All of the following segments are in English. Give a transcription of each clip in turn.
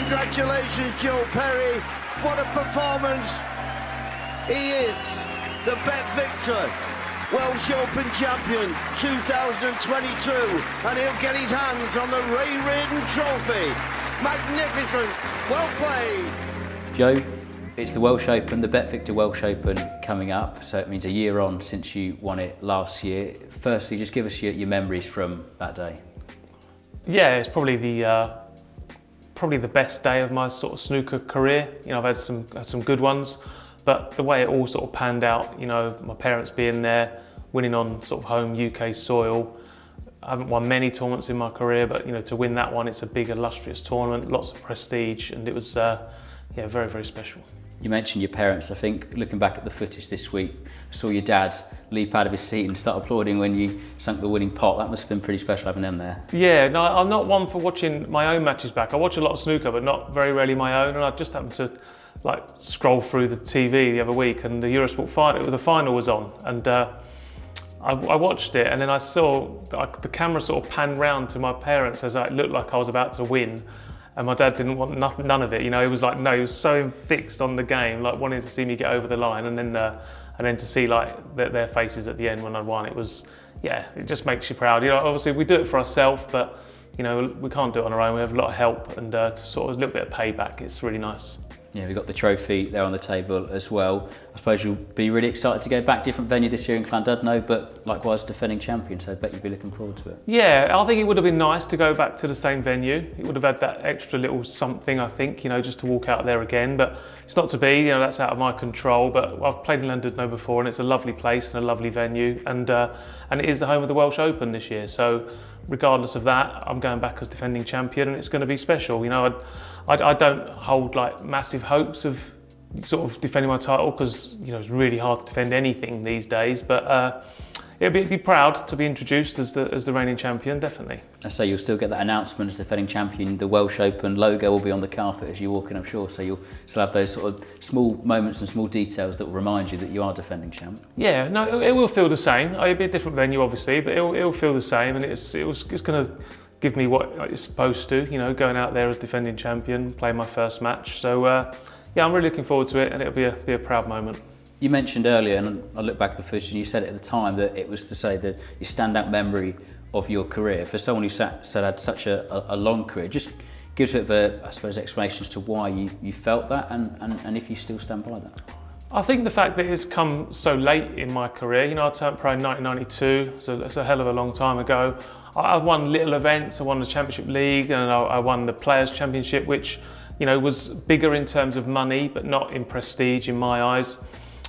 Congratulations, Joe Perry. What a performance. He is the BetVictor Welsh Open Champion 2022, and he'll get his hands on the Ray Reardon Trophy. Magnificent. Well played. Joe, it's the Welsh Open, the BetVictor Welsh Open coming up, so it means a year on since you won it last year. Firstly, just give us your memories from that day. Yeah, it's probably the best day of my sort of snooker career. You know, I've had some good ones, but the way it all sort of panned out, you know, my parents being there, winning on sort of home UK soil. I haven't won many tournaments in my career, but you know, to win that one, it's a big, illustrious tournament, lots of prestige, and it was, yeah, very, very special. You mentioned your parents. I think looking back at the footage this week, I saw your dad leap out of his seat and start applauding when you sunk the winning pot. That must have been pretty special having them there. Yeah, no, I'm not one for watching my own matches back. I watch a lot of snooker, but not very rarely my own. And I just happened to like scroll through the TV the other week, and the Eurosport final, the final was on, and I watched it, and then I saw the camera sort of pan round to my parents as it looked like I was about to win. And my dad didn't want none of it, you know. He was like, no, he was so fixed on the game, like wanting to see me get over the line, and then to see like their faces at the end when I won, it was, yeah, it just makes you proud. You know, obviously we do it for ourselves, but you know, we can't do it on our own. We have a lot of help, and to sort of a little bit of payback, it's really nice. Yeah, we've got the trophy there on the table as well. I suppose you'll be really excited to go back, different venue this year in Llandudno, but likewise defending champion, so I bet you'll be looking forward to it. Yeah, I think it would have been nice to go back to the same venue. It would have had that extra little something, I think, you know, just to walk out there again, but it's not to be, you know, that's out of my control, but I've played in Llandudno before, and it's a lovely place and a lovely venue, and it is the home of the Welsh Open this year, so regardless of that, I'm going back as defending champion, and it's going to be special. You know, I don't hold like massive hopes of sort of defending my title, because you know it's really hard to defend anything these days. But it'd be proud to be introduced as the reigning champion, definitely. I say you'll still get that announcement as defending champion. The Welsh Open logo will be on the carpet as you walk in, I'm sure. So you'll still have those sort of small moments and small details that will remind you that you are defending champ. Yeah, no, it will feel the same. It'll be a different venue, obviously, but it'll feel the same, and it's going to give me what it's supposed to. You know, going out there as defending champion, playing my first match. So yeah, I'm really looking forward to it, and it'll be a proud moment. You mentioned earlier, and I look back at the footage, and you said at the time that it was to say that your standout memory of your career. For someone who had such a long career, just gives a bit of I suppose, explanation as to why you felt that, and if you still stand by that. I think the fact that it's come so late in my career, you know, I turned pro in 1992, so that's a hell of a long time ago. I've won little events. I won the Championship League, and I won the Players' Championship, which, you know, was bigger in terms of money, but not in prestige in my eyes.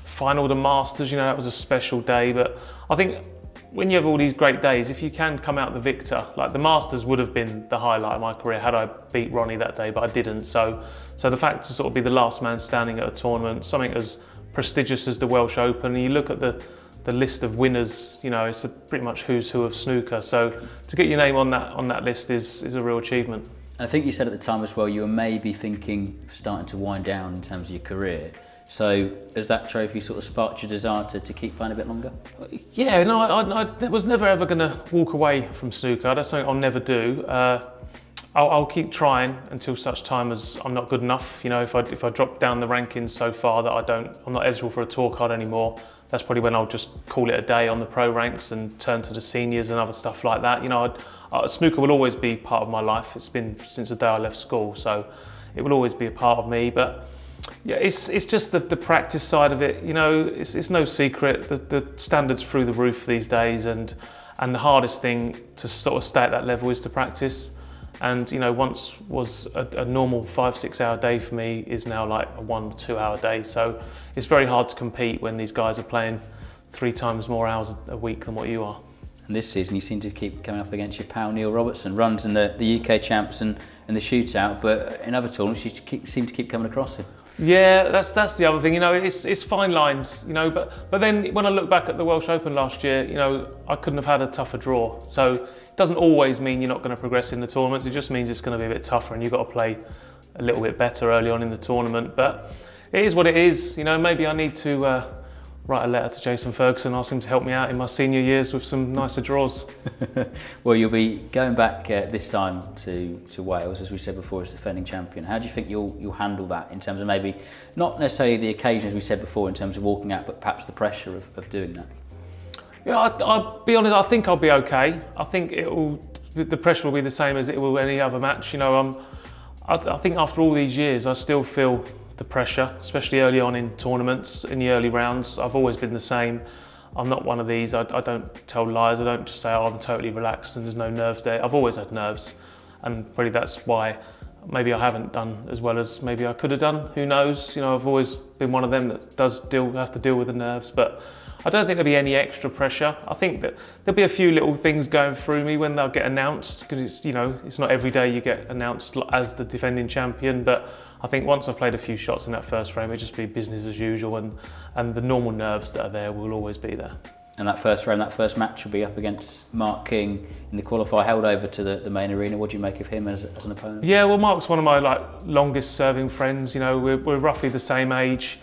Final the Masters, you know, that was a special day, but I think when you have all these great days, if you can come out the victor, like the Masters would have been the highlight of my career had I beat Ronnie that day, but I didn't. So the fact to sort of be the last man standing at a tournament, something as prestigious as the Welsh Open, and you look at the list of winners, you know, it's pretty much who's who of snooker. So to get your name on that list is a real achievement. And I think you said at the time as well, you were maybe thinking starting to wind down in terms of your career. So has that trophy sort of sparked your desire to keep playing a bit longer? Yeah, no, I was never ever going to walk away from snooker. That's something I'll never do. I'll keep trying until such time as I'm not good enough. You know, if I drop down the rankings so far that I'm not eligible for a tour card anymore, that's probably when I'll just call it a day on the pro ranks and turn to the seniors and other stuff like that. You know, snooker will always be part of my life. It's been since the day I left school, so it will always be a part of me. But yeah, it's just the practice side of it. You know, it's no secret the standards through the roof these days, and the hardest thing to sort of stay at that level is to practice. And you know, once was a normal 5-6 hour day for me is now like a 1 to 2 hour day. So it's very hard to compete when these guys are playing 3 times more hours a week than what you are. And this season you seem to keep coming up against your pal Neil Robertson, runs in the UK champs and the shootout, but in other tournaments you seem to keep coming across him. Yeah, that's the other thing. You know, it's fine lines. You know, but then when I look back at the Welsh Open last year, you know, I couldn't have had a tougher draw. So it doesn't always mean you're not going to progress in the tournaments. It just means it's going to be a bit tougher, and you've got to play a little bit better early on in the tournament. But it is what it is. You know, maybe I need to write a letter to Jason Ferguson, ask him to help me out in my senior years with some nicer draws. Well, you'll be going back this time to Wales, as we said before, as defending champion. How do you think you'll handle that in terms of maybe not necessarily the occasion, as we said before, in terms of walking out, but perhaps the pressure of doing that? Yeah, I'll be honest, I think I'll be okay. I think the pressure will be the same as it will any other match. You know, I think after all these years, I still feel the pressure, especially early on in tournaments, in the early rounds. I've always been the same. I'm not one of these, I don't tell lies, I don't just say, oh, I'm totally relaxed and there's no nerves there. I've always had nerves, and probably that's why maybe I haven't done as well as maybe I could have done. Who knows? You know, I've always been one of them that has to deal with the nerves, but I don't think there'll be any extra pressure. I think that there'll be a few little things going through me when they'll get announced, because it's, you know, it's not every day you get announced as the defending champion, but I think once I've played a few shots in that first frame, it'll just be business as usual, and the normal nerves that are there will always be there. And that first frame, that first match will be up against Mark King in the qualifier, held over to the main arena. What do you make of him as an opponent? Yeah, well, Mark's one of my longest serving friends. You know, we're roughly the same age.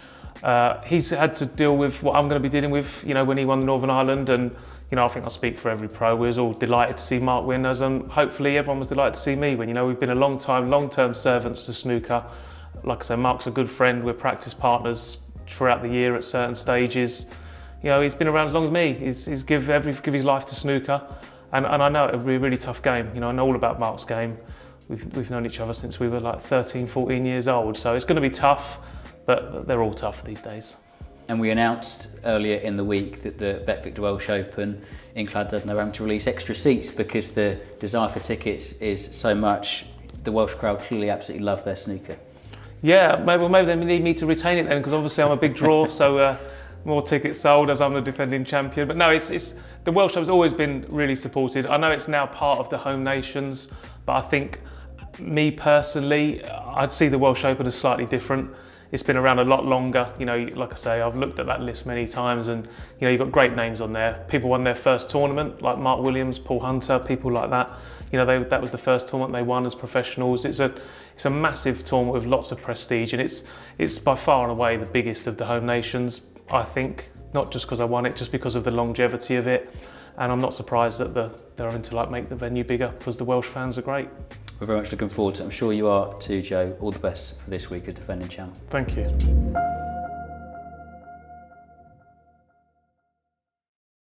He's had to deal with what I'm going to be dealing with, you know, when he won Northern Ireland, and you know, I think I speak for every pro. We was all delighted to see Mark win, as hopefully everyone was delighted to see me win. You know, we've been a long-term servants to snooker. Like I said, Mark's a good friend. We're practice partners throughout the year at certain stages. You know, he's been around as long as me. He's give his life to snooker, and I know it'll be a really tough game. You know, I know all about Mark's game. We've known each other since we were like 13, 14 years old, so it's going to be tough, but they're all tough these days. And we announced earlier in the week that the BetVictor Welsh Open in Llandudno are having to release extra seats because the desire for tickets is so much. The Welsh crowd clearly absolutely love their snooker. Yeah, maybe they need me to retain it then, because obviously I'm a big draw, so more tickets sold as I'm the defending champion. But no, it's the Welsh has always been really supported. I know it's now part of the home nations, but I think, me personally, I'd see the Welsh Open as slightly different. It's been around a lot longer. You know, like I say, I've looked at that list many times, and you know, you've got great names on there. People won their first tournament, like Mark Williams, Paul Hunter, people like that. You know, that was the first tournament they won as professionals. It's a massive tournament with lots of prestige, and it's by far and away the biggest of the home nations, I think. Not just because I won it, just because of the longevity of it. And I'm not surprised that they're having to make the venue bigger, because the Welsh fans are great. We're very much looking forward to it. I'm sure you are too, Joe. All the best for this week as defending champ. Thank you.